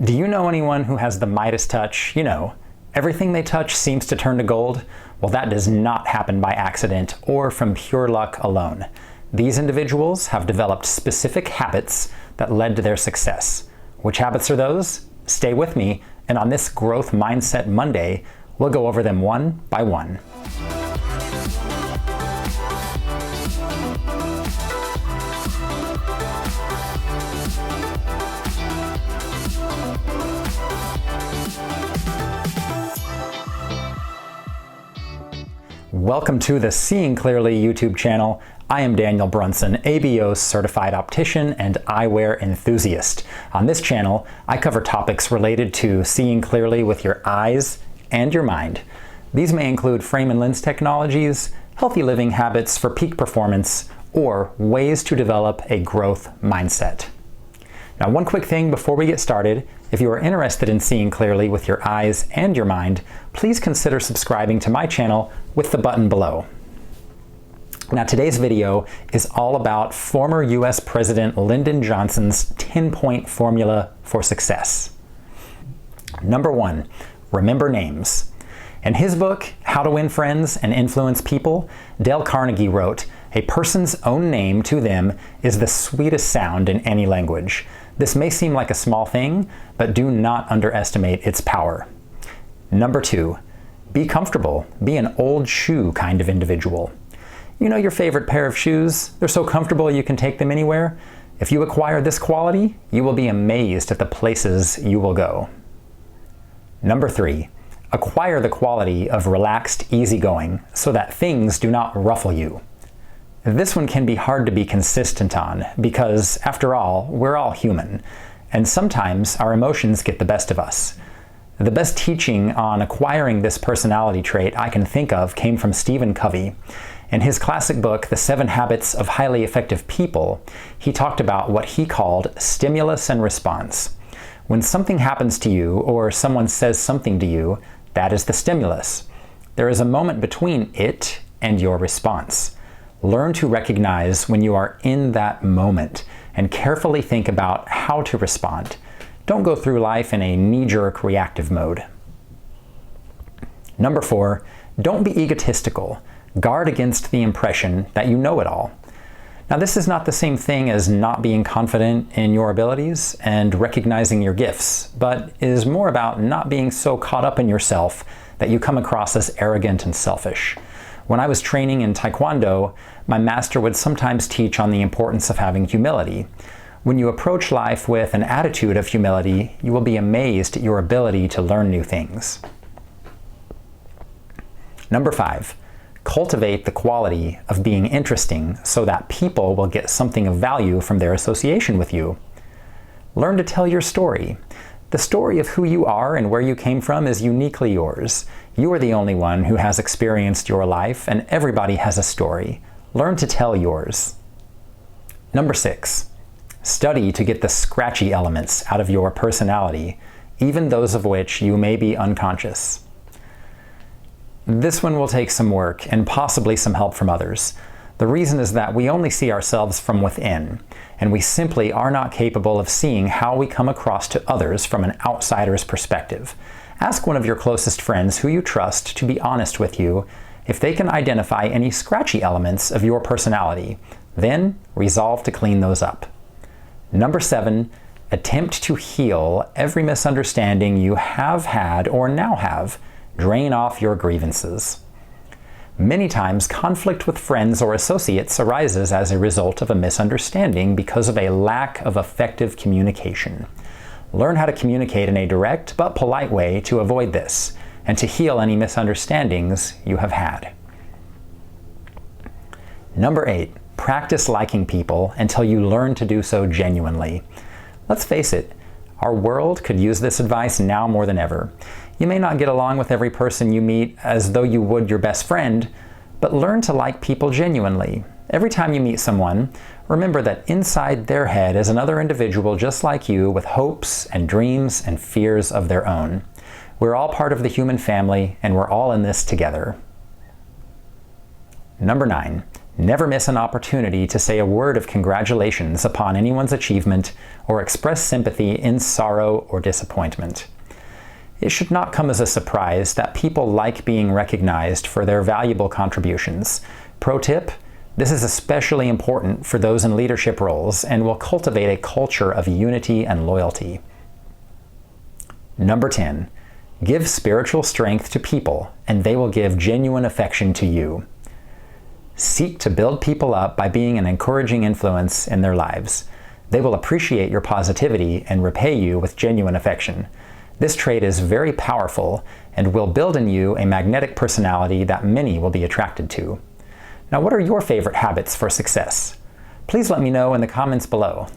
Do you know anyone who has the Midas touch? You know, everything they touch seems to turn to gold? Well, that does not happen by accident or from pure luck alone. These individuals have developed specific habits that led to their success. Which habits are those? Stay with me, and on this Growth Mindset Monday, we'll go over them one by one. Welcome to the Seeing Clearly YouTube channel. I am Daniel Brunson, ABO certified optician and eyewear enthusiast. On this channel, I cover topics related to seeing clearly with your eyes and your mind. These may include frame and lens technologies, healthy living habits for peak performance, or ways to develop a growth mindset. Now, one quick thing before we get started. If you are interested in seeing clearly with your eyes and your mind, please consider subscribing to my channel with the button below. Now, today's video is all about former US President Lyndon Johnson's 10-point formula for success. Number one, remember names. In his book, How to Win Friends and Influence People, Dale Carnegie wrote, "A person's own name to them is the sweetest sound in any language." This may seem like a small thing, but do not underestimate its power. Number two, be comfortable. Be an old shoe kind of individual. You know your favorite pair of shoes? They're so comfortable you can take them anywhere. If you acquire this quality, you will be amazed at the places you will go. Number three, acquire the quality of relaxed easygoing so that things do not ruffle you. This one can be hard to be consistent on because, after all, we're all human, and sometimes our emotions get the best of us. The best teaching on acquiring this personality trait I can think of came from Stephen Covey. In his classic book, The 7 Habits of Highly Effective People, he talked about what he called stimulus and response. When something happens to you or someone says something to you, that is the stimulus. There is a moment between it and your response. Learn to recognize when you are in that moment and carefully think about how to respond. Don't go through life in a knee-jerk reactive mode. Number four, don't be egotistical. Guard against the impression that you know it all. Now, this is not the same thing as not being confident in your abilities and recognizing your gifts, but is more about not being so caught up in yourself that you come across as arrogant and selfish. When I was training in Taekwondo, my master would sometimes teach on the importance of having humility. When you approach life with an attitude of humility, you will be amazed at your ability to learn new things. Number five, cultivate the quality of being interesting so that people will get something of value from their association with you. Learn to tell your story. The story of who you are and where you came from is uniquely yours. You are the only one who has experienced your life, and everybody has a story. Learn to tell yours. Number six, study to get the scratchy elements out of your personality, even those of which you may be unconscious. This one will take some work and possibly some help from others. The reason is that we only see ourselves from within, and we simply are not capable of seeing how we come across to others from an outsider's perspective. Ask one of your closest friends who you trust to be honest with you if they can identify any scratchy elements of your personality. Then resolve to clean those up. Number seven, attempt to heal every misunderstanding you have had or now have. Drain off your grievances. Many times, conflict with friends or associates arises as a result of a misunderstanding because of a lack of effective communication. Learn how to communicate in a direct but polite way to avoid this and to heal any misunderstandings you have had. Number eight, practice liking people until you learn to do so genuinely. Let's face it, our world could use this advice now more than ever. You may not get along with every person you meet as though you would your best friend, but learn to like people genuinely. Every time you meet someone, remember that inside their head is another individual just like you with hopes and dreams and fears of their own. We're all part of the human family, and we're all in this together. Number nine, Never miss an opportunity to say a word of congratulations upon anyone's achievement or express sympathy in sorrow or disappointment. It should not come as a surprise that people like being recognized for their valuable contributions. Pro tip: this is especially important for those in leadership roles and will cultivate a culture of unity and loyalty. Number 10. Give spiritual strength to people, and they will give genuine affection to you. Seek to build people up by being an encouraging influence in their lives. They will appreciate your positivity and repay you with genuine affection. This trait is very powerful and will build in you a magnetic personality that many will be attracted to. Now, what are your favorite habits for success? Please let me know in the comments below.